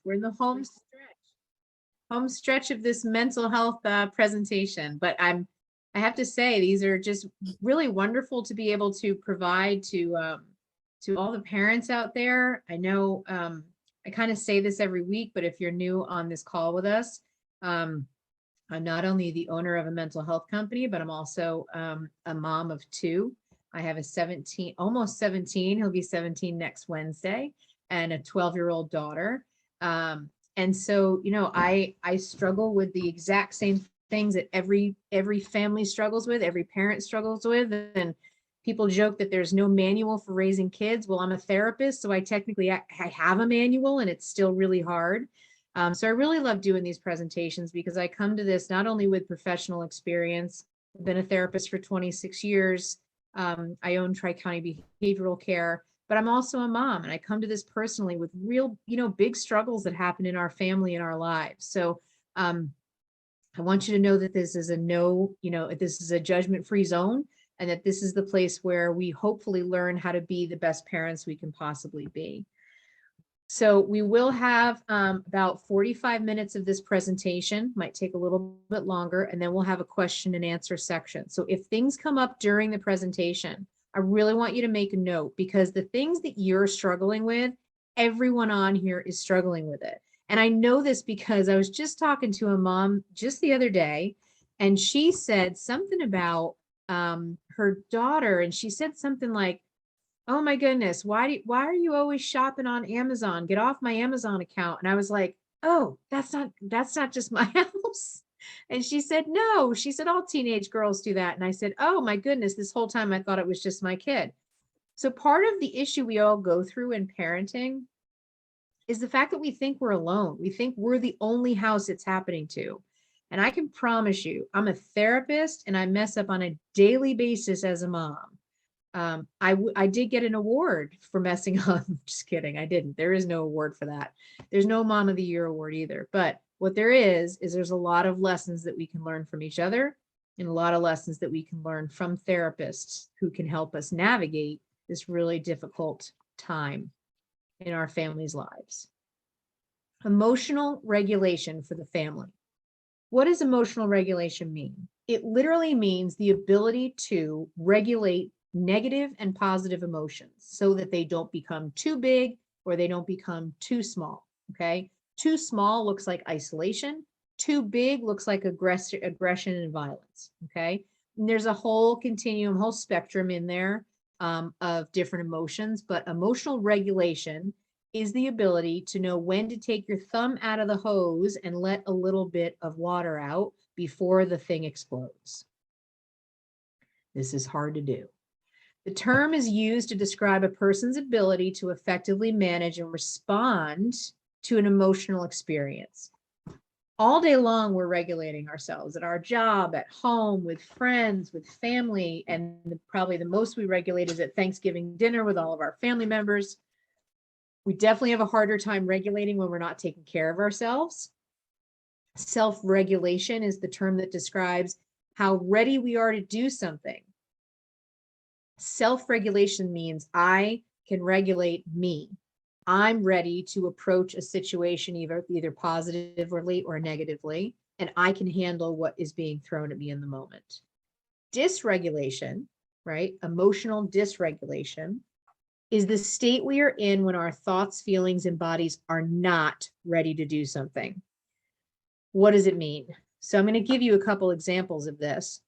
We're in the home stretch of this mental health presentation, but I have to say these are just really wonderful to be able to provide to all the parents out there. I know I kind of say this every week, but if you're new on this call with us, um, I'm not only the owner of a mental health company, but I'm also a mom of two. I have a 17, almost 17, he'll be 17 next Wednesday, and a 12-year-old daughter. And so, I struggle with the exact same things that every family struggles with, every parent struggles with. And people joke that there's no manual for raising kids. Well, I'm a therapist, so I have a manual, and it's still really hard. So I really love doing these presentations because I come to this not only with professional experience. I've been a therapist for 26 years. I own Tri-County Behavioral Care, but I'm also a mom, and I come to this personally with real, big struggles that happen in our family and our lives. So I want you to know that this is this is a judgment-free zone, and that this is the place where we hopefully learn how to be the best parents we can possibly be. So we will have about 45 minutes of this presentation, might take a little bit longer, and then we'll have a question and answer section. So if things come up during the presentation, I really want you to make a note, because the things that you're struggling with, everyone on here is struggling with it. And I know this because I was just talking to a mom just the other day, and she said something about her daughter, and she said something like, "Oh my goodness, why are you always shopping on Amazon? Get off my Amazon account." And I was like, "Oh, that's not just my house." And she said, "No." She said, "All teenage girls do that." And I said, "Oh my goodness, this whole time I thought it was just my kid." So part of the issue we all go through in parenting is the fact that we think we're alone. We think we're the only house it's happening to. And I can promise you, I'm a therapist, and I mess up on a daily basis as a mom. I did get an award for messing up. Just kidding. I didn't. There is no award for that. There's no Mom of the Year award either. But what there is there's a lot of lessons that we can learn from each other, and a lot of lessons that we can learn from therapists who can help us navigate this really difficult time in our families' lives. Emotional regulation for the family. What does emotional regulation mean? It literally means the ability to regulate negative and positive emotions so that they don't become too big or they don't become too small. Okay. Too small looks like isolation. Too big looks like aggression and violence. Okay. And there's a whole continuum, whole spectrum in there of different emotions, but emotional regulation is the ability to know when to take your thumb out of the hose and let a little bit of water out before the thing explodes. This is hard to do. The term is used to describe a person's ability to effectively manage and respond to an emotional experience. All day long, we're regulating ourselves at our job, at home, with friends, with family, and probably the most we regulate is at Thanksgiving dinner with all of our family members. We definitely have a harder time regulating when we're not taking care of ourselves. Self-regulation is the term that describes how ready we are to do something. Self-regulation means I can regulate me. I'm ready to approach a situation either positively or negatively, and I can handle what is being thrown at me in the moment. Dysregulation, right? Emotional dysregulation is the state we are in when our thoughts, feelings, and bodies are not ready to do something. What does it mean? So I'm going to give you a couple examples of this.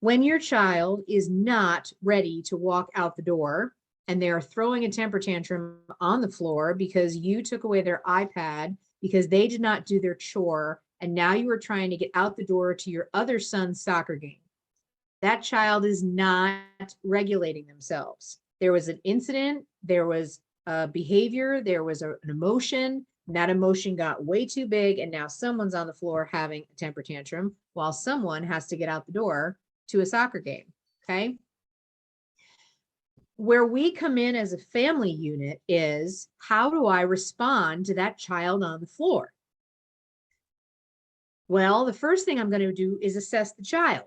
When your child is not ready to walk out the door and they are throwing a temper tantrum on the floor because you took away their iPad because they did not do their chore, and now you are trying to get out the door to your other son's soccer game, that child is not regulating themselves. There was an incident, there was a behavior, there was an emotion, and that emotion got way too big, and now someone's on the floor having a temper tantrum while someone has to get out the door to a soccer game. Okay. Where we come in as a family unit is, how do I respond to that child on the floor? Well, the first thing I'm going to do is assess the child,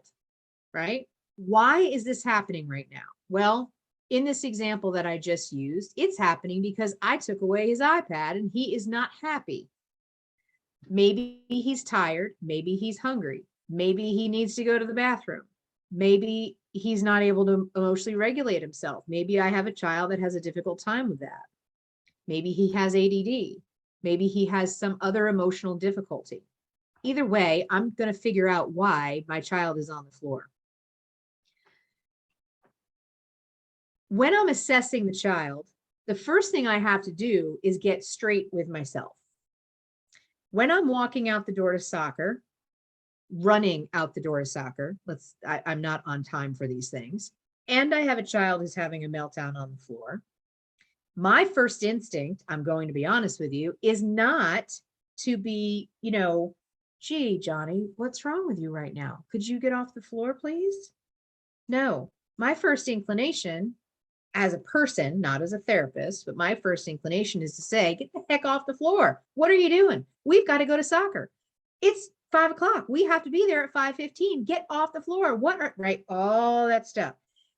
right? Why is this happening right now? Well, in this example that I just used, it's happening because I took away his iPad and he is not happy. Maybe he's tired. Maybe he's hungry. Maybe he needs to go to the bathroom. Maybe he's not able to emotionally regulate himself. Maybe I have a child that has a difficult time with that. Maybe he has ADD. Maybe he has some other emotional difficulty. Either way, I'm going to figure out why my child is on the floor. When I'm assessing the child, the first thing I have to do is get straight with myself. When I'm walking out the door to soccer, running out the door to soccer, I'm not on time for these things, and I have a child who's having a meltdown on the floor, my first instinct, I'm going to be honest with you, is not to be, gee, Johnny, what's wrong with you right now? Could you get off the floor, please? No, my first inclination as a person, not as a therapist, but my first inclination is to say, get the heck off the floor. What are you doing? We've got to go to soccer. It's 5 o'clock. We have to be there at 5:15. Get off the floor. Right? All that stuff.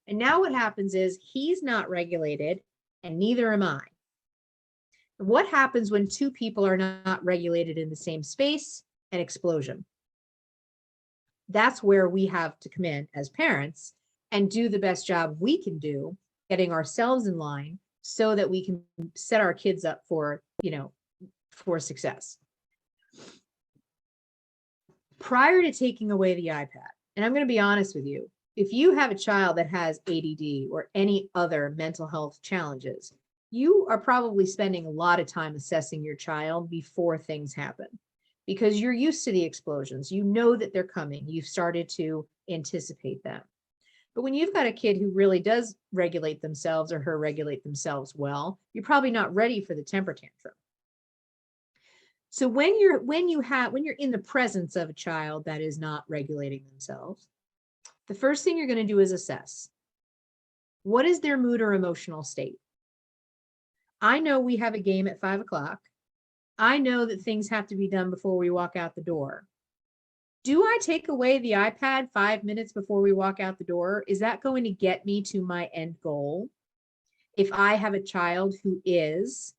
And now what happens is he's not regulated and neither am I. What happens when two people are not regulated in the same space? An explosion. That's where we have to come in as parents and do the best job we can do getting ourselves in line so that we can set our kids up for, for success. Prior to taking away the iPad, and I'm going to be honest with you, if you have a child that has ADD or any other mental health challenges, you are probably spending a lot of time assessing your child before things happen because you're used to the explosions. You know that they're coming. You've started to anticipate them. But when you've got a kid who really does regulate themselves or her regulate themselves well, you're probably not ready for the temper tantrum. So when you're in the presence of a child that is not regulating themselves, the first thing you're going to do is assess. What is their mood or emotional state? I know we have a game at 5 o'clock. I know that things have to be done before we walk out the door. Do I take away the iPad 5 minutes before we walk out the door? Is that going to get me to my end goal? If I have a child who is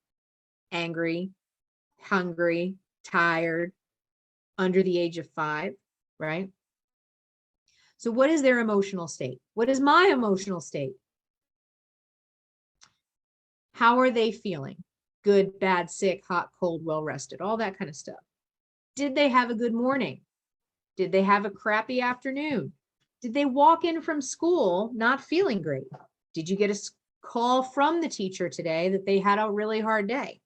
angry, hungry, tired, under the age of 5, right? So what is their emotional state? What is my emotional state? How are they feeling? Good, bad, sick, hot, cold, well rested, all that kind of stuff. Did they have a good morning? Did they have a crappy afternoon? Did they walk in from school not feeling great? Did you get a call from the teacher today that they had a really hard day?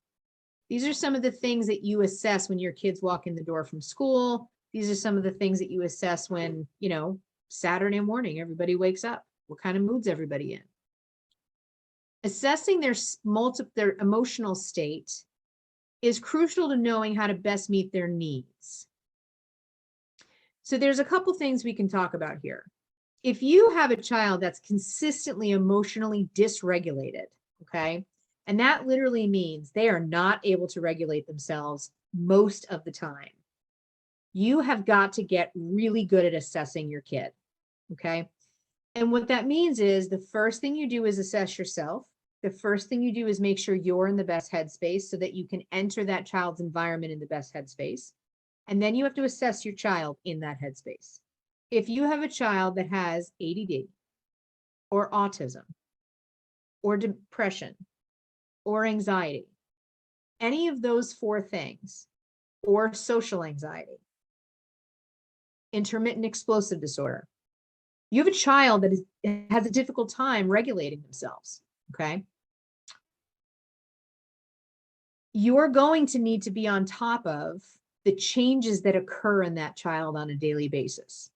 These are some of the things that you assess when your kids walk in the door from school. These are some of the things that you assess when, Saturday morning, everybody wakes up. What kind of mood's everybody in? Assessing their emotional state is crucial to knowing how to best meet their needs. So there's a couple things we can talk about here. If you have a child that's consistently emotionally dysregulated, okay, and that literally means they are not able to regulate themselves most of the time, you have got to get really good at assessing your kid, okay? And what that means is the first thing you do is assess yourself. The first thing you do is make sure you're in the best headspace so that you can enter that child's environment in the best headspace. And then you have to assess your child in that headspace. If you have a child that has ADD or autism or depression or anxiety, any of those 4 things, or social anxiety, intermittent explosive disorder, you have a child that has a difficult time regulating themselves, okay? You're going to need to be on top of the changes that occur in that child on a daily basis.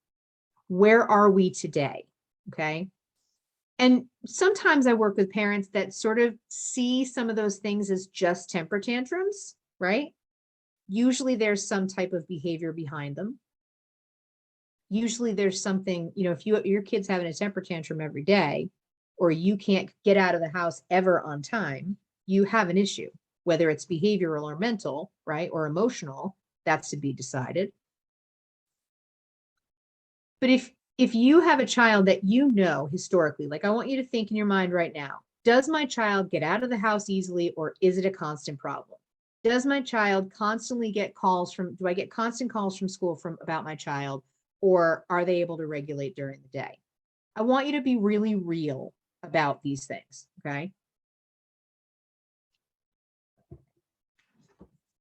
Where are we today? Okay. And sometimes I work with parents that sort of see some of those things as just temper tantrums, right? Usually there's some type of behavior behind them. Usually there's something, if your kid's having a temper tantrum every day, or you can't get out of the house ever on time, you have an issue, whether it's behavioral or mental, right? Or emotional, that's to be decided. But If you have a child that you know historically, like I want you to think in your mind right now, does my child get out of the house easily or is it a constant problem? Does my child constantly get calls from, do I get constant calls from school about my child, or are they able to regulate during the day? I want you to be really real about these things, okay?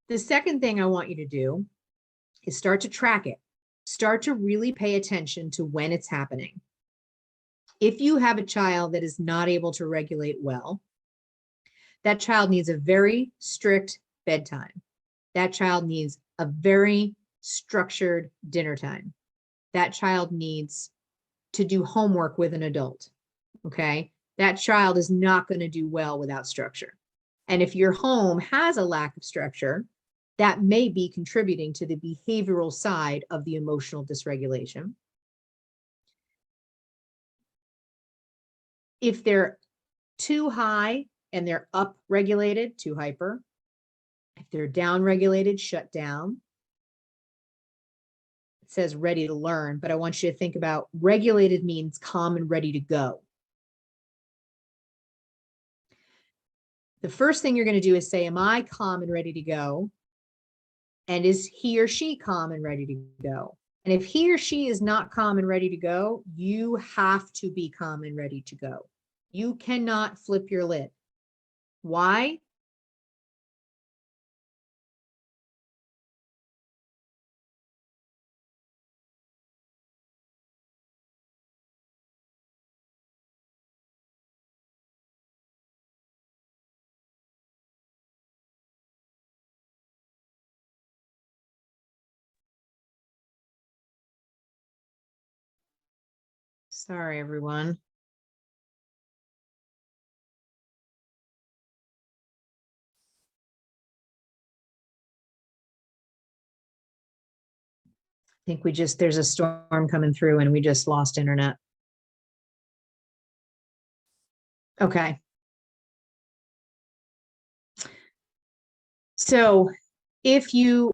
The second thing I want you to do is start to track it. Start to really pay attention to when it's happening. If you have a child that is not able to regulate well, that child needs a very strict bedtime. That child needs a very structured dinner time. That child needs to do homework with an adult, okay? That child is not going to do well without structure. And if your home has a lack of structure, that may be contributing to the behavioral side of the emotional dysregulation. If they're too high and they're up regulated, too hyper. If they're down regulated, shut down. It says ready to learn, but I want you to think about regulated means calm and ready to go. The first thing you're going to do is say, am I calm and ready to go? And is he or she calm and ready to go? And if he or she is not calm and ready to go, you have to be calm and ready to go. You cannot flip your lid. Why? Sorry, everyone. I think there's a storm coming through and we just lost internet. Okay. So if you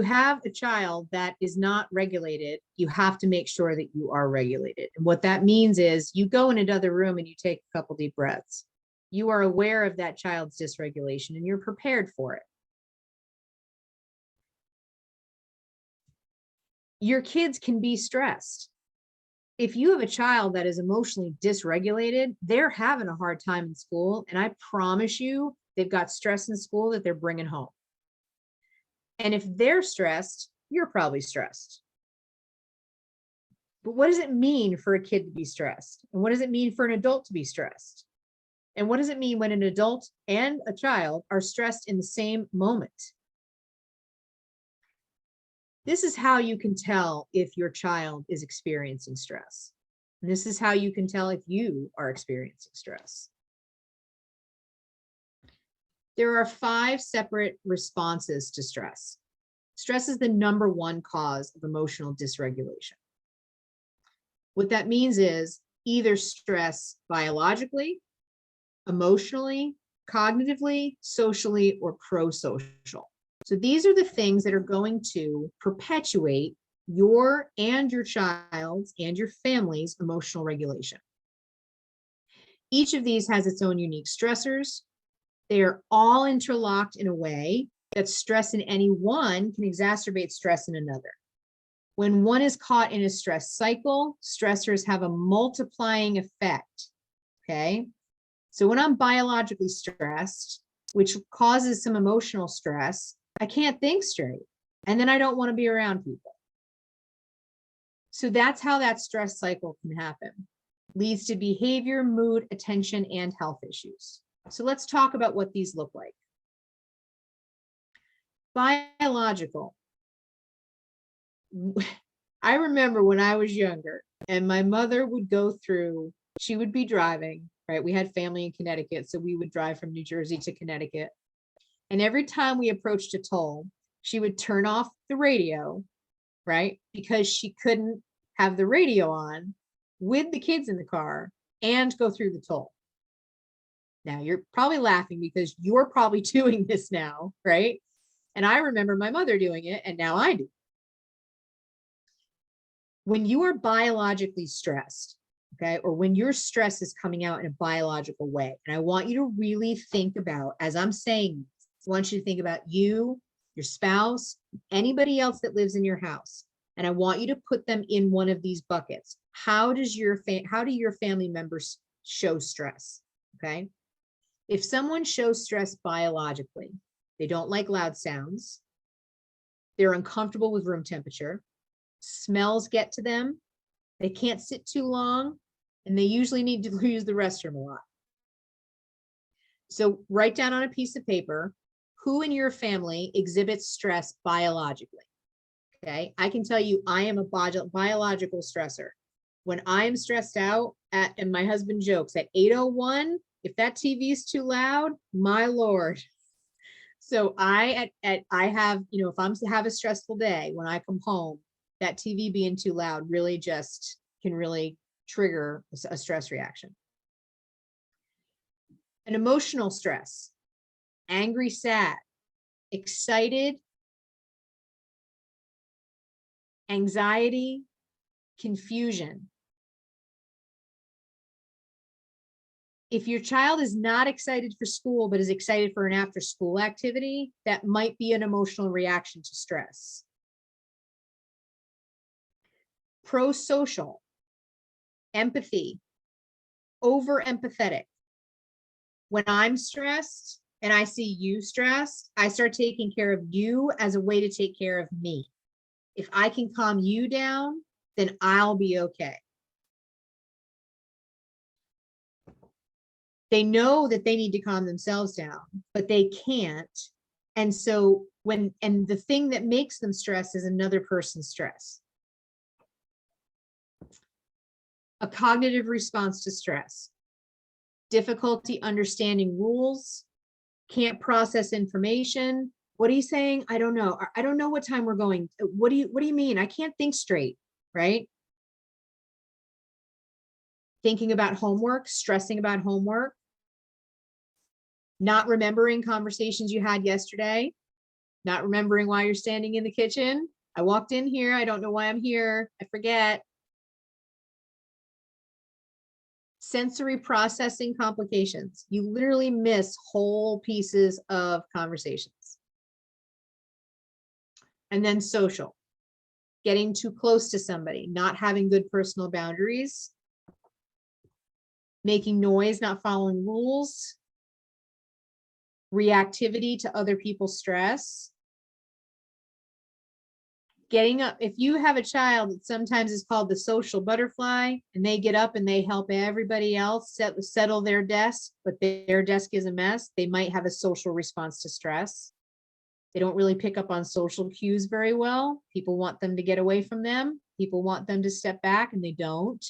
have a child that is not regulated, you have to make sure that you are regulated. And what that means is you go in another room and you take a couple deep breaths. You are aware of that child's dysregulation and you're prepared for it. Your kids can be stressed. If you have a child that is emotionally dysregulated, they're having a hard time in school. And I promise you, they've got stress in school that they're bringing home. And if they're stressed, you're probably stressed. But what does it mean for a kid to be stressed? And what does it mean for an adult to be stressed? And what does it mean when an adult and a child are stressed in the same moment? This is how you can tell if your child is experiencing stress. And this is how you can tell if you are experiencing stress. There are 5 separate responses to stress. Stress is the #1 cause of emotional dysregulation. What that means is either stress biologically, emotionally, cognitively, socially, or pro-social. So these are the things that are going to perpetuate your and your child's and your family's emotional regulation. Each of these has its own unique stressors. They are all interlocked in a way that stress in any one can exacerbate stress in another. When one is caught in a stress cycle, stressors have a multiplying effect, okay? So when I'm biologically stressed, which causes some emotional stress, I can't think straight. And then I don't want to be around people. So that's how that stress cycle can happen. Leads to behavior, mood, attention, and health issues. So let's talk about what these look like. Biological. I remember when I was younger and my mother would go through, she would be driving, right? We had family in Connecticut, so we would drive from New Jersey to Connecticut. And every time we approached a toll, she would turn off the radio, right? Because she couldn't have the radio on with the kids in the car and go through the toll. Now you're probably laughing because you're probably doing this now, right? And I remember my mother doing it and now I do. When you are biologically stressed, okay, or when your stress is coming out in a biological way, and I want you to really think about, as I'm saying, I want you to think about you, your spouse, anybody else that lives in your house, and I want you to put them in one of these buckets. How do your family members show stress? Okay. If someone shows stress biologically, they don't like loud sounds, they're uncomfortable with room temperature, smells get to them, they can't sit too long, and they usually need to use the restroom a lot. So write down on a piece of paper who in your family exhibits stress biologically. Okay, I can tell you I am a biological stressor. When I'm stressed out, and my husband jokes, at 8:01, if that TV is too loud, my Lord. So I have, if I'm to have a stressful day, when I come home, that TV being too loud really just can really trigger a stress reaction. An emotional stress, angry, sad, excited, anxiety, confusion. If your child is not excited for school, but is excited for an after school activity, that might be an emotional reaction to stress. Pro-social, empathy, over empathetic. When I'm stressed and I see you stressed, I start taking care of you as a way to take care of me. If I can calm you down, then I'll be okay. They know that they need to calm themselves down, but they can't. And so and the thing that makes them stress is another person's stress. A cognitive response to stress, difficulty understanding rules, can't process information. What are you saying? I don't know. I don't know what time we're going. What do you mean? I can't think straight, right? Thinking about homework, stressing about homework, not remembering conversations you had yesterday, not remembering why you're standing in the kitchen. I walked in here. I don't know why I'm here. I forget. Sensory processing complications. You literally miss whole pieces of conversations. And then social, getting too close to somebody, not having good personal boundaries, making noise, not following rules, reactivity to other people's stress. Getting up, if you have a child that sometimes is called the social butterfly, and they get up and they help everybody else settle their desk, but their desk is a mess, they might have a social response to stress. They don't really pick up on social cues very well. People want them to get away from them. People want them to step back, and they don't.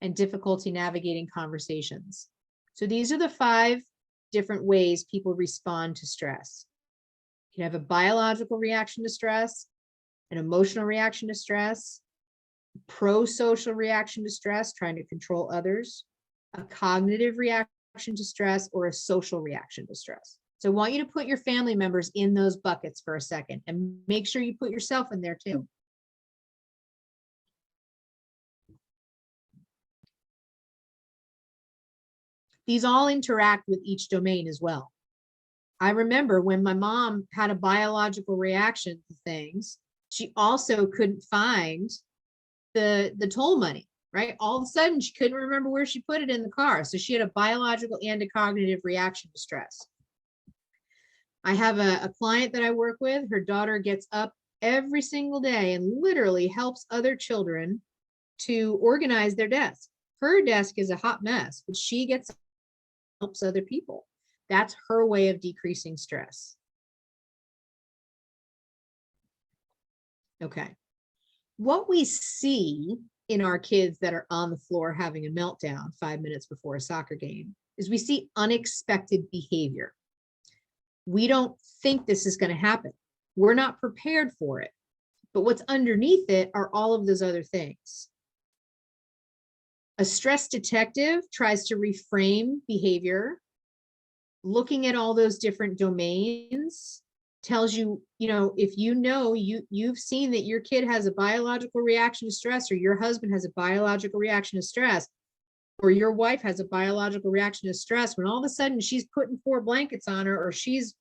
And difficulty navigating conversations. So these are the 5 different ways people respond to stress. You can have a biological reaction to stress, an emotional reaction to stress, pro-social reaction to stress, trying to control others, a cognitive reaction to stress, or a social reaction to stress. So I want you to put your family members in those buckets for a second, and make sure you put yourself in there too. These all interact with each domain as well. I remember when my mom had a biological reaction to things, she also couldn't find the toll money, right? All of a sudden, she couldn't remember where she put it in the car. So she had a biological and a cognitive reaction to stress. I have a client that I work with. Her daughter gets up every single day and literally helps other children to organize their desk. Her desk is a hot mess, but she gets helps other people. That's her way of decreasing stress. Okay. What we see in our kids that are on the floor having a meltdown 5 minutes before a soccer game is we see unexpected behavior. We don't think this is going to happen. We're not prepared for it. But what's underneath it are all of those other things. A stress detective tries to reframe behavior, looking at all those different domains tells you, if you've seen that your kid has a biological reaction to stress, or your husband has a biological reaction to stress, or your wife has a biological reaction to stress, when all of a sudden she's putting 4 blankets on her, or she's,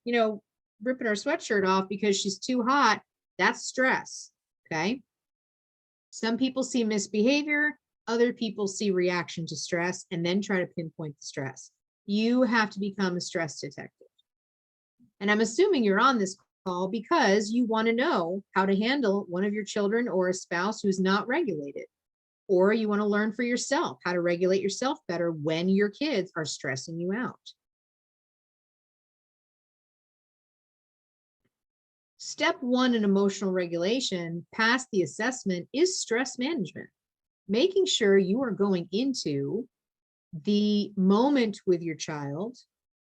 ripping her sweatshirt off because she's too hot, that's stress. Okay. Some people see misbehavior, other people see reaction to stress and then try to pinpoint the stress. You have to become a stress detective. And I'm assuming you're on this call because you want to know how to handle one of your children or a spouse who's not regulated. Or you want to learn for yourself how to regulate yourself better when your kids are stressing you out. Step 1 in emotional regulation, past the assessment, is stress management. Making sure you are going into the moment with your child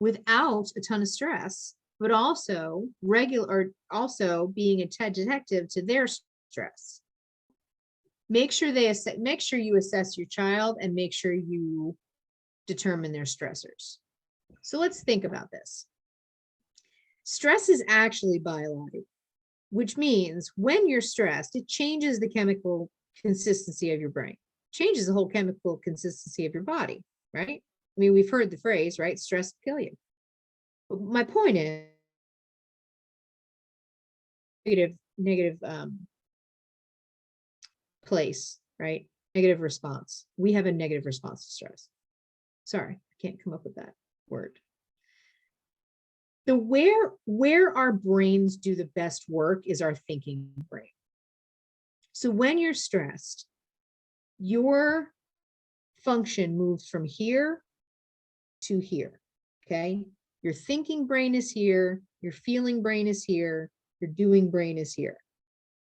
without a ton of stress, but also being a detective to their stress. Make sure you assess your child and make sure you determine their stressors. So let's think about this. Stress is actually biological, which means when you're stressed, it changes the chemical consistency of your brain, changes the whole chemical consistency of your body, right? I mean, we've heard the phrase, right? Stress will kill you. But my point is, negative place, right? Negative response. We have a negative response to stress. Sorry, I can't come up with that word. Where our brains do the best work is our thinking brain. So when you're stressed, your function moves from here to here, okay? Your thinking brain is here, your feeling brain is here, your doing brain is here.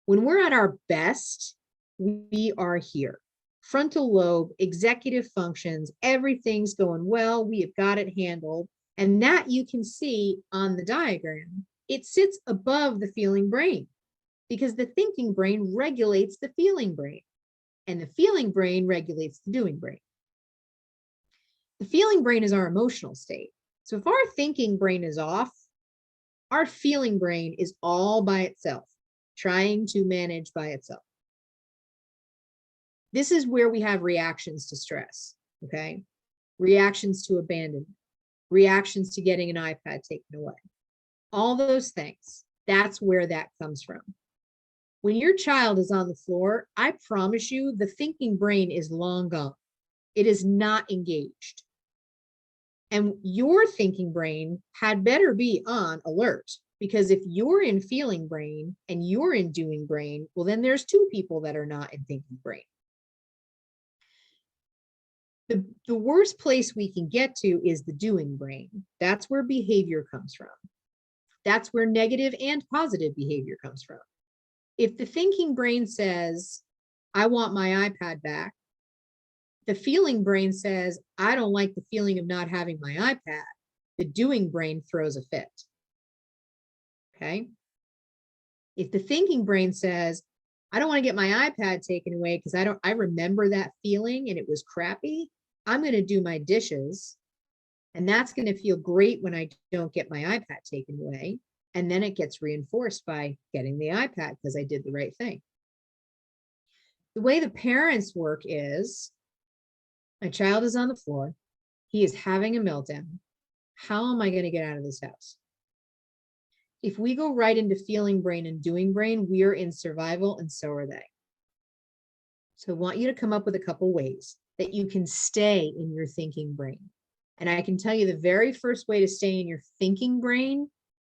When we're at our best, we are here. Frontal lobe, executive functions, everything's going well, we have got it handled. And that you can see on the diagram. It sits above the feeling brain because the thinking brain regulates the feeling brain and the feeling brain regulates the doing brain. The feeling brain is our emotional state. So if our thinking brain is off, our feeling brain is all by itself, trying to manage by itself. This is where we have reactions to stress, okay? Reactions to abandonment, reactions to getting an iPad taken away. All those things, that's where that comes from. When your child is on the floor, I promise you, the thinking brain is long gone. It is not engaged. And your thinking brain had better be on alert, because if you're in feeling brain and you're in doing brain, well, then there's 2 people that are not in thinking brain. The worst place we can get to is the doing brain. That's where behavior comes from. That's where negative and positive behavior comes from. If the thinking brain says, I want my iPad back, the feeling brain says, I don't like the feeling of not having my iPad, the doing brain throws a fit. Okay? If the thinking brain says, I don't want to get my iPad taken away because I remember that feeling and it was crappy, I'm going to do my dishes, and that's going to feel great when I don't get my iPad taken away. And then it gets reinforced by getting the iPad because I did the right thing. The way the parents work is, my child is on the floor. He is having a meltdown. How am I going to get out of this house? If we go right into feeling brain and doing brain, we are in survival, and so are they. So I want you to come up with a couple ways that you can stay in your thinking brain. And I can tell you the very first way to stay in your thinking brain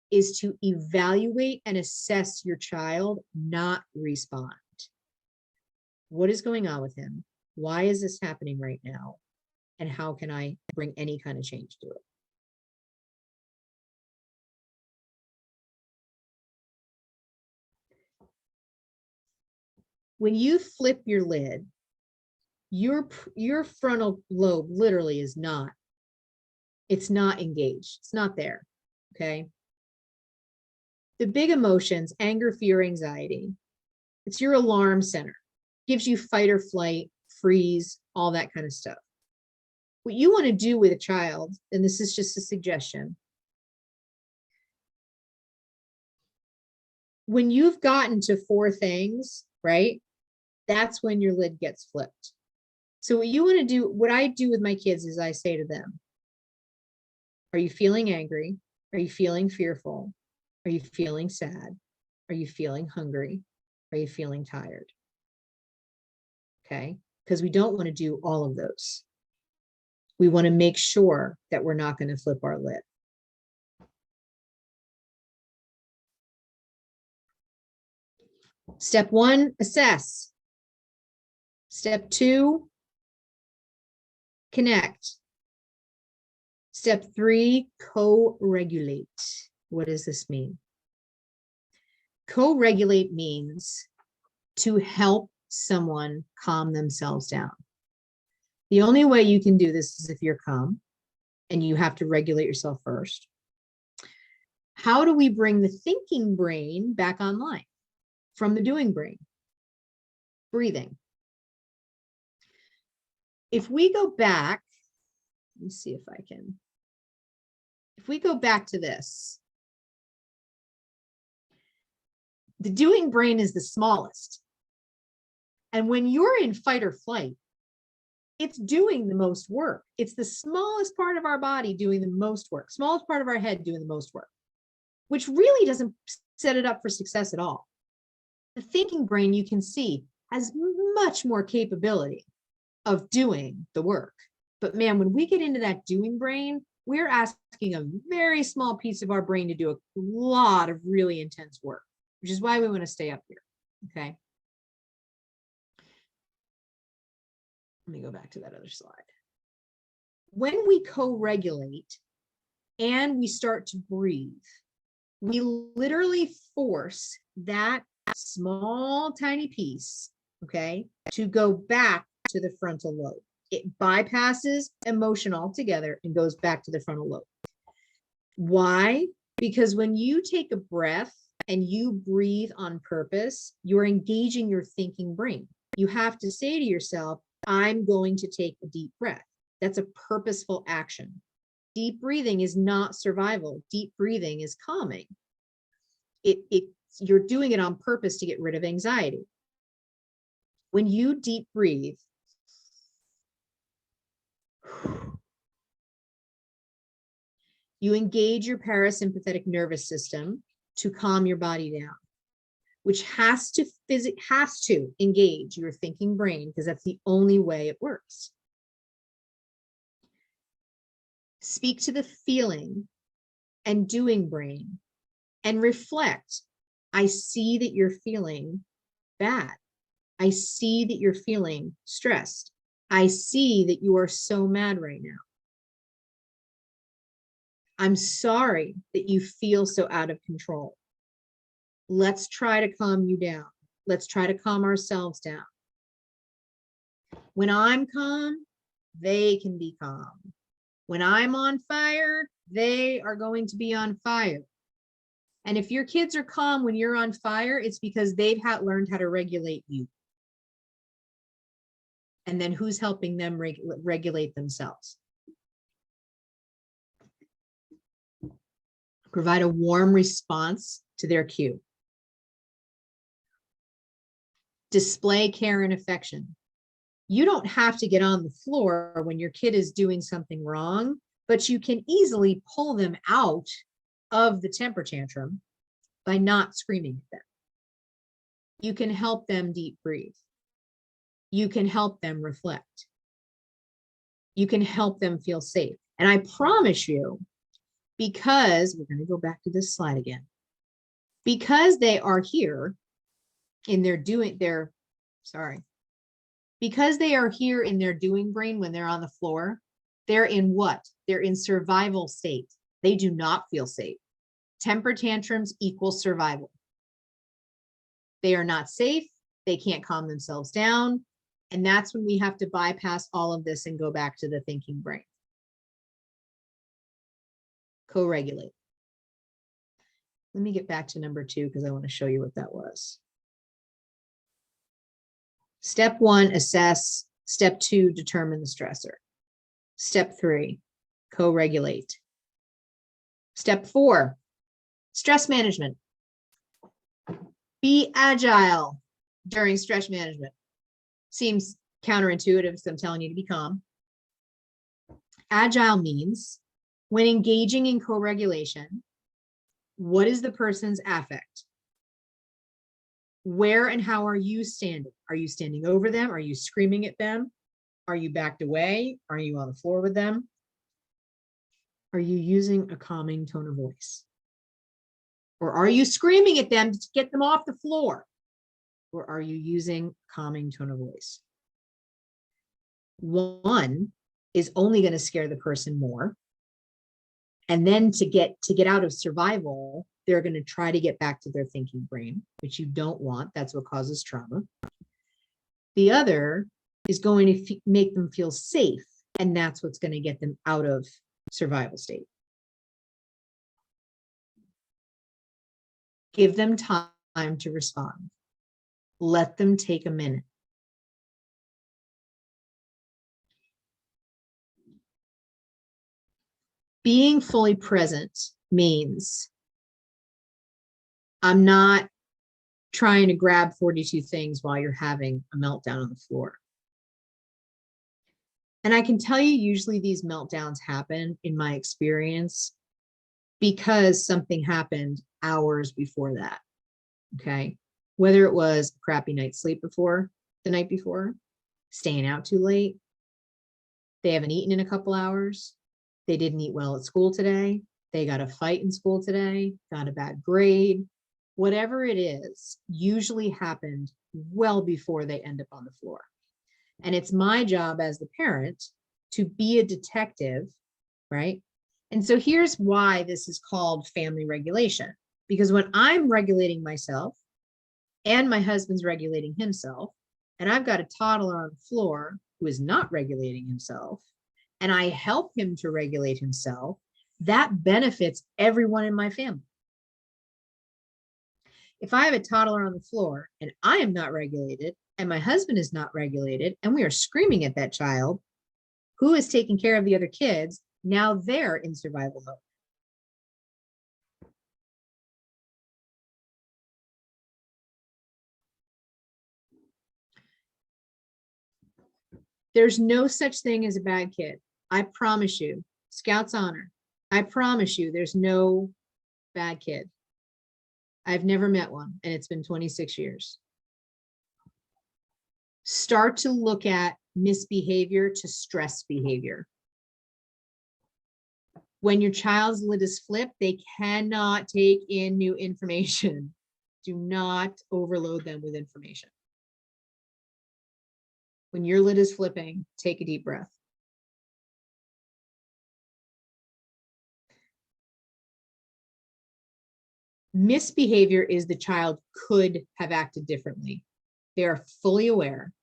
is to evaluate and assess your child, not respond. What is going on with him? Why is this happening right now? And how can I bring any kind of change to it? When you flip your lid, your frontal lobe literally is not, it's not engaged. It's not there, okay? The big emotions, anger, fear, anxiety, it's your alarm center. Gives you fight or flight, freeze, all that kind of stuff. What you want to do with a child, and this is just a suggestion, When you've gotten to 4 things, right? That's when your lid gets flipped. So what you want to do, what I do with my kids is I say to them, are you feeling angry? Are you feeling fearful? Are you feeling sad? Are you feeling hungry? Are you feeling tired? Okay, because we don't want to do all of those. We want to make sure that we're not going to flip our lid. Step 1, assess. Step 2, connect. Step 3, co-regulate. What does this mean? Co-regulate means to help someone calm themselves down. The only way you can do this is if you're calm, and you have to regulate yourself first. How do we bring the thinking brain back online from the doing brain? Breathing. If we go back, let me see if I can. If we go back to this, the doing brain is the smallest. And when you're in fight or flight, it's doing the most work. It's the smallest part of our body doing the most work, smallest part of our head doing the most work, which really doesn't set it up for success at all. The thinking brain, you can see, has much more capability of doing the work. But man, when we get into that doing brain, we're asking a very small piece of our brain to do a lot of really intense work, which is why we want to stay up here. Okay. Let me go back to that other slide. When we co-regulate and we start to breathe, we literally force that small, tiny piece, okay, to go back to the frontal lobe. It bypasses emotion altogether and goes back to the frontal lobe. Why? Because when you take a breath and you breathe on purpose, you're engaging your thinking brain. You have to say to yourself, I'm going to take a deep breath. That's a purposeful action. Deep breathing is not survival. Deep breathing is calming. You're doing it on purpose to get rid of anxiety. When you deep breathe, you engage your parasympathetic nervous system to calm your body down, which has to engage your thinking brain, because that's the only way it works. Speak to the feeling and doing brain and reflect. I see that you're feeling bad. I see that you're feeling stressed. I see that you are so mad right now. I'm sorry that you feel so out of control. Let's try to calm you down. Let's try to calm ourselves down. When I'm calm, they can be calm. When I'm on fire, they are going to be on fire. And if your kids are calm when you're on fire, it's because they've learned how to regulate you. And then who's helping them regulate themselves? Provide a warm response to their cue. Display care and affection. You don't have to get on the floor when your kid is doing something wrong, but you can easily pull them out of the temper tantrum by not screaming at them. You can help them deep breathe. You can help them reflect. You can help them feel safe. And I promise you, because we're going to go back to this slide again, because they are here in their because they are here in their doing brain when they're on the floor, they're in what? They're in survival state. They do not feel safe. Temper tantrums equal survival. They are not safe. They can't calm themselves down. And that's when we have to bypass all of this and go back to the thinking brain. Co-regulate. Let me get back to number 2 because I want to show you what that was. Step 1, assess. Step 2, determine the stressor. Step 3, co-regulate. Step 4, stress management. Be agile during stress management. Seems counterintuitive, so I'm telling you to be calm. Agile means when engaging in co-regulation, what is the person's affect? Where and how are you standing? Are you standing over them? Are you screaming at them? Are you backed away? Are you on the floor with them? Are you using a calming tone of voice? Or are you screaming at them to get them off the floor? Or are you using calming tone of voice? One is only going to scare the person more. And then to get out of survival, they're going to try to get back to their thinking brain, which you don't want. That's what causes trauma. The other is going to make them feel safe. And that's what's going to get them out of survival state. Give them time to respond. Let them take a minute. Being fully present means I'm not trying to grab 42 things while you're having a meltdown on the floor. And I can tell you, usually these meltdowns happen, in my experience, because something happened hours before that. Okay. Whether it was a crappy night's sleep before, the night before, staying out too late, they haven't eaten in a couple hours, they didn't eat well at school today, they got a fight in school today, got a bad grade, whatever it is, usually happened well before they end up on the floor. And it's my job as the parent to be a detective, right? And so here's why this is called family regulation. Because when I'm regulating myself and my husband's regulating himself, and I've got a toddler on the floor who is not regulating himself, and I help him to regulate himself, that benefits everyone in my family. If I have a toddler on the floor and I am not regulated and my husband is not regulated and we are screaming at that child who is taking care of the other kids, now they're in survival mode. There's no such thing as a bad kid. I promise you, Scouts honor. I promise you, there's no bad kid. I've never met one, and it's been 26 years. Start to look at misbehavior to stress behavior. When your child's lid is flipped, they cannot take in new information. Do not overload them with information. When your lid is flipping, take a deep breath. Misbehavior is the child could have acted differently. They are fully aware.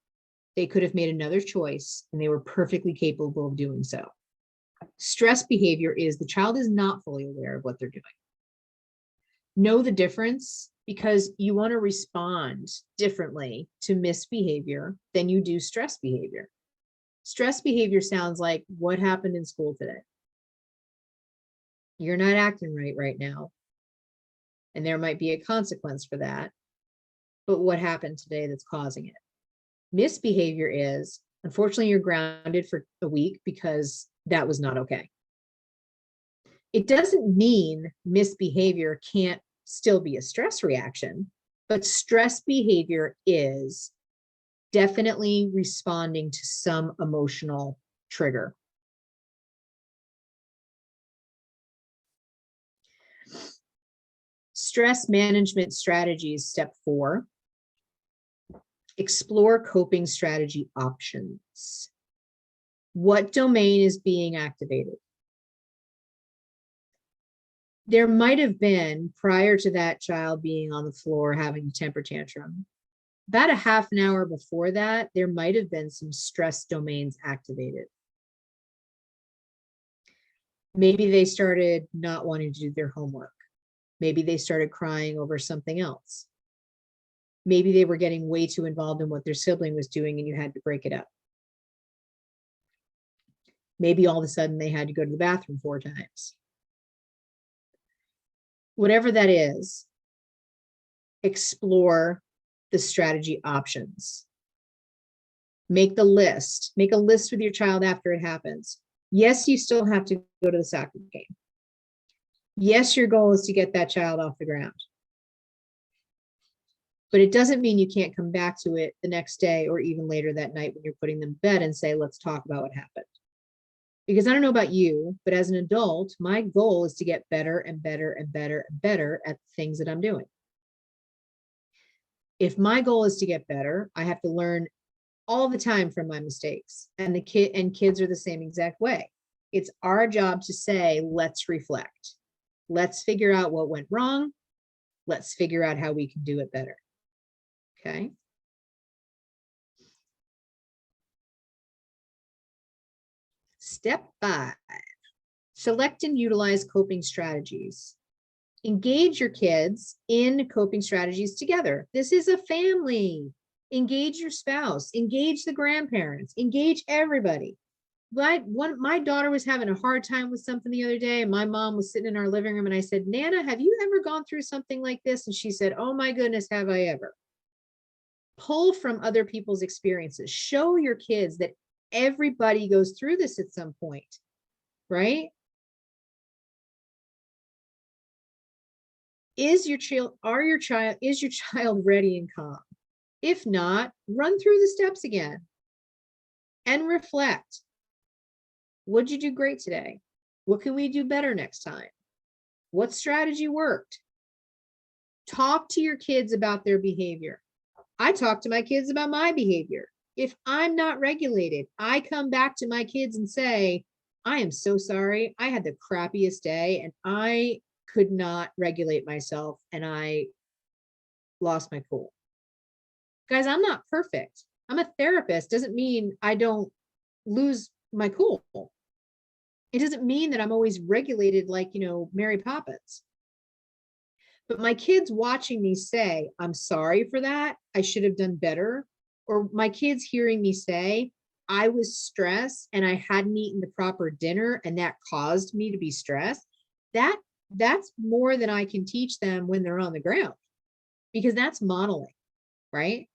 They could have made another choice and they were perfectly capable of doing so. Stress behavior is the child is not fully aware of what they're doing. Know the difference, because you want to respond differently to misbehavior than you do stress behavior. Stress behavior sounds like, what happened in school today? You're not acting right now. And there might be a consequence for that. But what happened today that's causing it? Misbehavior is, unfortunately, you're grounded for a week because that was not okay. It doesn't mean misbehavior can't still be a stress reaction, but stress behavior is definitely responding to some emotional trigger. Stress management strategies, step 4. Explore coping strategy options. What domain is being activated? There might have been, prior to that child being on the floor having a temper tantrum, about a half an hour before that, there might have been some stress domains activated. Maybe they started not wanting to do their homework. Maybe they started crying over something else. Maybe they were getting way too involved in what their sibling was doing and you had to break it up. Maybe all of a sudden they had to go to the bathroom 4 times. Whatever that is, explore the strategy options. Make a list with your child after it happens. Yes, you still have to go to the soccer game. Yes, your goal is to get that child off the ground. But it doesn't mean you can't come back to it the next day or even later that night when you're putting them to bed and say, let's talk about what happened. Because I don't know about you, but as an adult, my goal is to get better and better and better and better at the things that I'm doing. If my goal is to get better, I have to learn all the time from my mistakes. And kids are the same exact way. It's our job to say, let's reflect. Let's figure out what went wrong. Let's figure out how we can do it better. Okay. Step 5, select and utilize coping strategies. Engage your kids in coping strategies together. This is a family. Engage your spouse, engage the grandparents, engage everybody. My daughter was having a hard time with something the other day, and my mom was sitting in our living room, and I said, Nana, have you ever gone through something like this? And she said, oh my goodness, have I ever? Pull from other people's experiences. Show your kids that everybody goes through this at some point, right? Is your child ready and calm? If not, run through the steps again and reflect. What'd you do great today? What can we do better next time? What strategy worked? Talk to your kids about their behavior. I talk to my kids about my behavior. If I'm not regulated, I come back to my kids and say, I am so sorry. I had the crappiest day and I could not regulate myself and I lost my cool. Guys, I'm not perfect. I'm a therapist. Doesn't mean I don't lose my cool. It doesn't mean that I'm always regulated like, Mary Poppins. But my kids watching me say, I'm sorry for that. I should have done better. Or my kids hearing me say, I was stressed and I hadn't eaten the proper dinner and that caused me to be stressed. That's more than I can teach them when they're on the ground, because that's modeling, right?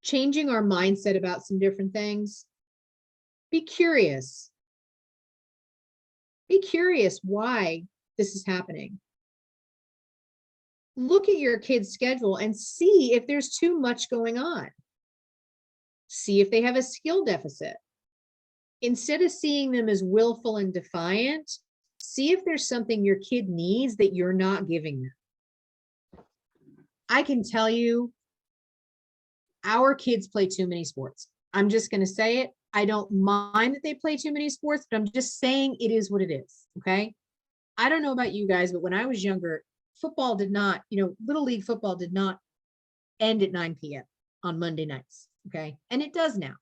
Changing our mindset about some different things. Be curious. Be curious why this is happening. Look at your kid's schedule and see if there's too much going on. See if they have a skill deficit. Instead of seeing them as willful and defiant, see if there's something your kid needs that you're not giving them. I can tell you, our kids play too many sports. I'm just going to say it. I don't mind that they play too many sports, but I'm just saying it is what it is. Okay. I don't know about you guys, but when I was younger, football did not, Little League football did not end at 9 p.m. on Monday nights. Okay. And it does now.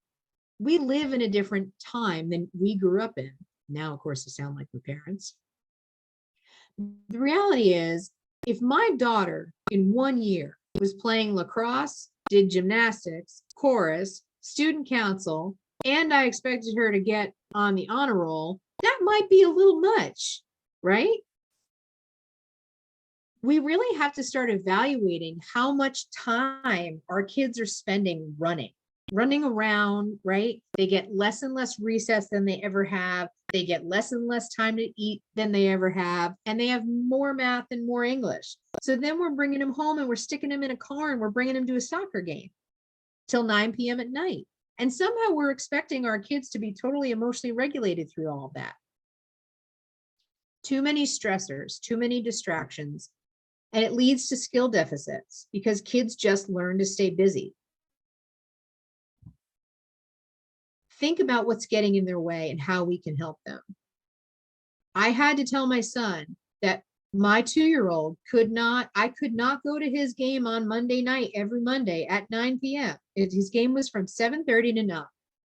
We live in a different time than we grew up in. Now, of course, I sound like my parents. The reality is, if my daughter in 1 year was playing lacrosse, did gymnastics, chorus, student council, and I expected her to get on the honor roll, that might be a little much, right? We really have to start evaluating how much time our kids are spending running around, right? They get less and less recess than they ever have. They get less and less time to eat than they ever have. And they have more math and more English. So then we're bringing them home and we're sticking them in a car and we're bringing them to a soccer game till 9 p.m. at night. And somehow we're expecting our kids to be totally emotionally regulated through all of that. Too many stressors, too many distractions, and it leads to skill deficits because kids just learn to stay busy. Think about what's getting in their way and how we can help them. I had to tell my son that my 2-year-old I could not go to his game on Monday night, every Monday at 9 p.m. His game was from 7:30 to 9.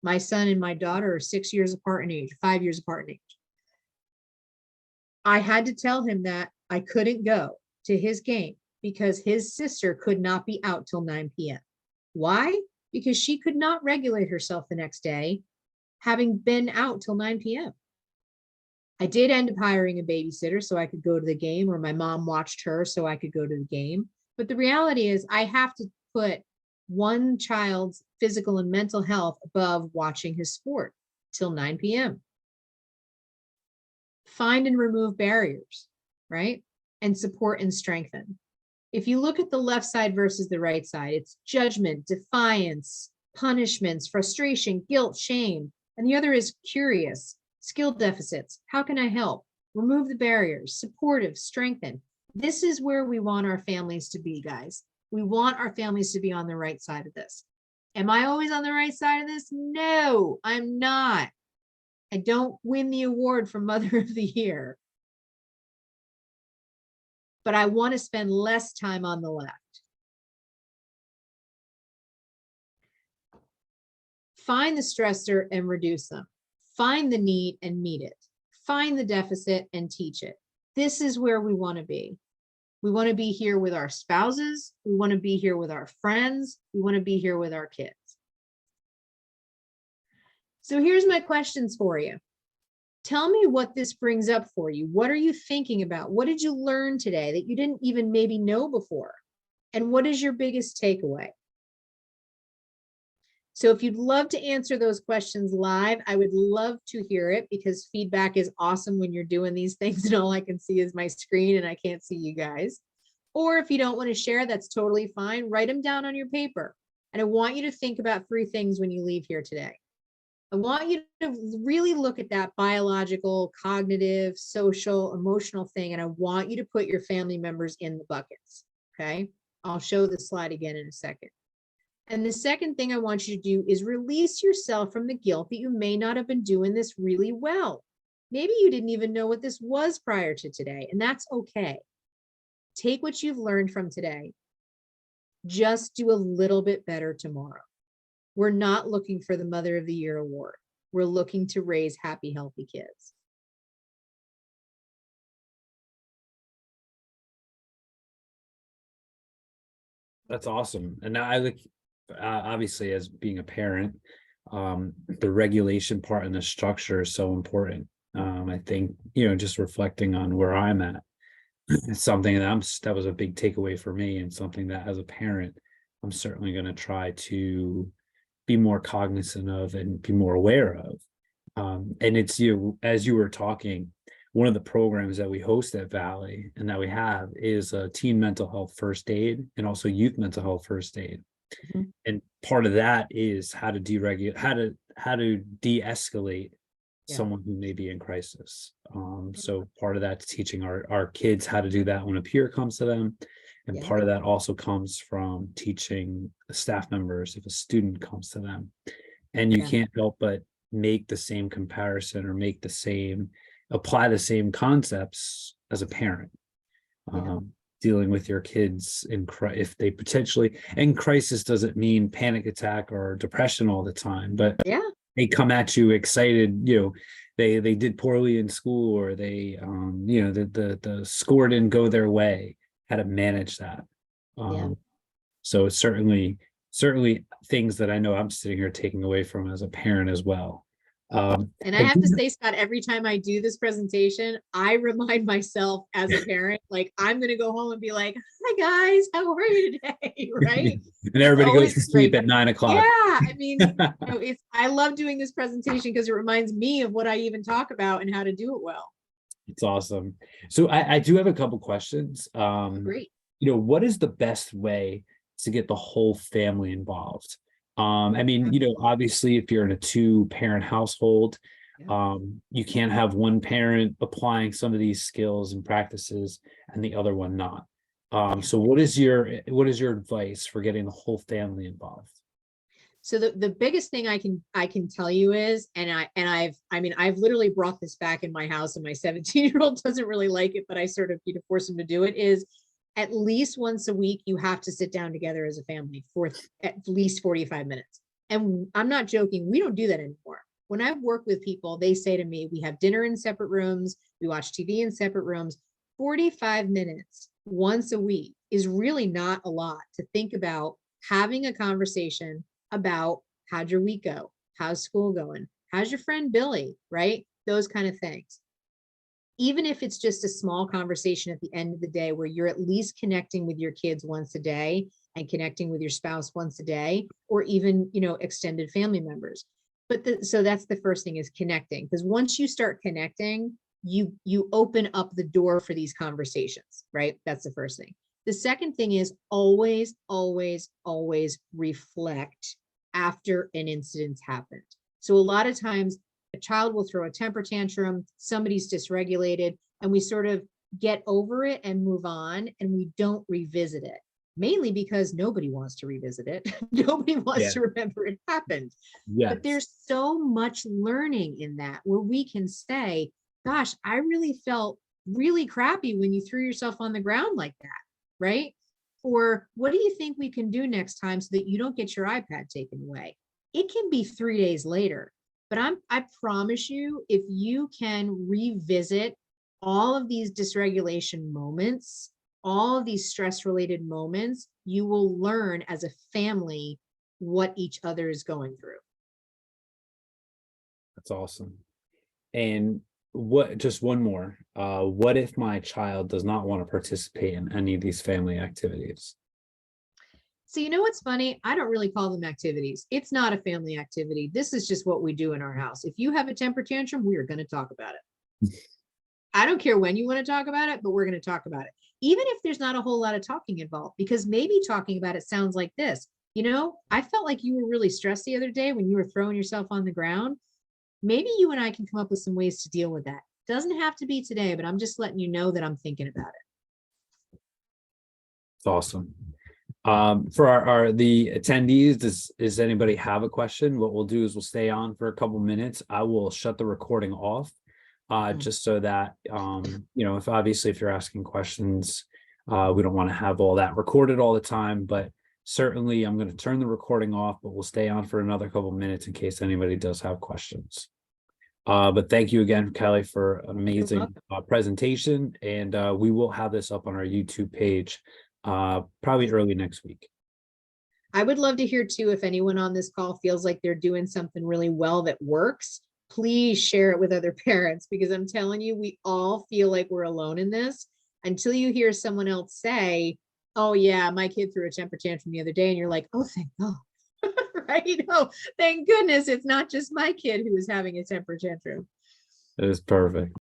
My son and my daughter are 6 years apart in age, 5 years apart in age. I had to tell him that I couldn't go to his game because his sister could not be out till 9 p.m. Why? Because she could not regulate herself the next day having been out till 9 p.m. I did end up hiring a babysitter so I could go to the game, or my mom watched her so I could go to the game. But the reality is I have to put one child's physical and mental health above watching his sport till 9 p.m. Find and remove barriers, right? And support and strengthen. If you look at the left side versus the right side, it's judgment, defiance, punishments, frustration, guilt, shame. And the other is curious, skill deficits. How can I help? Remove the barriers, supportive, strengthen. This is where we want our families to be, guys. We want our families to be on the right side of this. Am I always on the right side of this? No, I'm not. I don't win the award for Mother of the Year. But I want to spend less time on the left. Find the stressor and reduce them. Find the need and meet it. Find the deficit and teach it. This is where we want to be. We want to be here with our spouses. We want to be here with our friends. We want to be here with our kids. So here's my questions for you. Tell me what this brings up for you. What are you thinking about? What did you learn today that you didn't even maybe know before? And what is your biggest takeaway? So if you'd love to answer those questions live, I would love to hear it, because feedback is awesome when you're doing these things and all I can see is my screen and I can't see you guys. Or if you don't want to share, that's totally fine. Write them down on your paper. And I want you to think about 3 things when you leave here today. I want you to really look at that biological, cognitive, social, emotional thing, and I want you to put your family members in the buckets, okay? I'll show the slide again in a second. And the second thing I want you to do is release yourself from the guilt that you may not have been doing this really well. Maybe you didn't even know what this was prior to today, and that's okay. Take what you've learned from today. Just do a little bit better tomorrow. We're not looking for the Mother of the Year award. We're looking to raise happy, healthy kids. That's awesome. And now I look, obviously, as being a parent, the regulation part and the structure is so important. I think, just reflecting on where I'm at, it's something that was a big takeaway for me, and something that as a parent, I'm certainly going to try to be more cognizant of and be more aware of. And it's as you were talking, one of the programs that we host at Valley and that we have is a teen mental health first aid and also youth mental health first aid. Mhm. And part of that is how to deregulate, how to de-escalate Yeah. someone who may be in crisis. So part of that's teaching our kids how to do that when a peer comes to them. And Yeah. part of that also comes from teaching the staff members if a student comes to them. And you Yeah. can't help but make the same comparison or apply the same concepts as a parent. Yeah. Dealing with your kids if they potentially, and crisis doesn't mean panic attack or depression all the time, but Yeah. they come at you excited, they did poorly in school, or they the score didn't go their way, how to manage that. Yeah. So it's certainly things that I know I'm sitting here taking away from as a parent as well. And I have to say, Scott, every time I do this presentation, I remind myself as a parent, like I'm going to go home and be like, hi guys, how are you today? Right? And everybody goes to sleep like, at 9 o'clock. Yeah. I mean, I love doing this presentation because it reminds me of what I even talk about and how to do it well. It's awesome. So I do have a couple questions. Great. What is the best way to get the whole family involved? I mean, obviously, if you're in a 2-parent household, you can't have one parent applying some of these skills and practices and the other one not. So what is your advice for getting the whole family involved? So the biggest thing I can tell you is, I've literally brought this back in my house, and my 17-year-old doesn't really like it, but I sort of force him to do it, is at least once a week, you have to sit down together as a family for at least 45 minutes. And I'm not joking. We don't do that anymore. When I've worked with people, they say to me, we have dinner in separate rooms. We watch TV in separate rooms. 45 minutes once a week is really not a lot to think about having a conversation about how'd your week go? How's school going? How's your friend Billy, right? Those kind of things. Even if it's just a small conversation at the end of the day where you're at least connecting with your kids once a day and connecting with your spouse once a day, or even, extended family members. So that's the first thing, is connecting, because once you start connecting, you open up the door for these conversations, right? That's the first thing. The second thing is always, always, always reflect after an incident's happened. So a lot of times a child will throw a temper tantrum, somebody's dysregulated, and we sort of get over it and move on, and we don't revisit it, mainly because nobody wants to revisit it. Nobody wants Yeah. to remember it happened. Yes. But there's so much learning in that, where we can say, gosh, I really felt really crappy when you threw yourself on the ground like that, right? Or what do you think we can do next time so that you don't get your iPad taken away? It can be 3 days later, but I promise you, if you can revisit all of these dysregulation moments, all of these stress related moments, you will learn as a family what each other is going through. That's awesome. And just one more, what if my child does not want to participate in any of these family activities? So, you know what's funny? I don't really call them activities. It's not a family activity. This is just what we do in our house. If you have a temper tantrum, we are going to talk about it. I don't care when you want to talk about it, but we're going to talk about it. Even if there's not a whole lot of talking involved, because maybe talking about it sounds like this. I felt like you were really stressed the other day when you were throwing yourself on the ground. Maybe you and I can come up with some ways to deal with that. Doesn't have to be today, but I'm just letting you know that I'm thinking about it. It's awesome. For the attendees, does anybody have a question? What we'll do is we'll stay on for a couple minutes. I will shut the recording off, just so that if you're asking questions, we don't want to have all that recorded all the time, but certainly I'm going to turn the recording off, but we'll stay on for another couple minutes in case anybody does have questions. But thank you again, Kelly, for an amazing presentation, and we will have this up on our YouTube page probably early next week. I would love to hear too, if anyone on this call feels like they're doing something really well that works, please share it with other parents, because I'm telling you, we all feel like we're alone in this until you hear someone else say, oh yeah, my kid threw a temper tantrum the other day, and you're like, oh, thank God. Right? Oh, thank goodness it's not just my kid who is having a temper tantrum. It is perfect.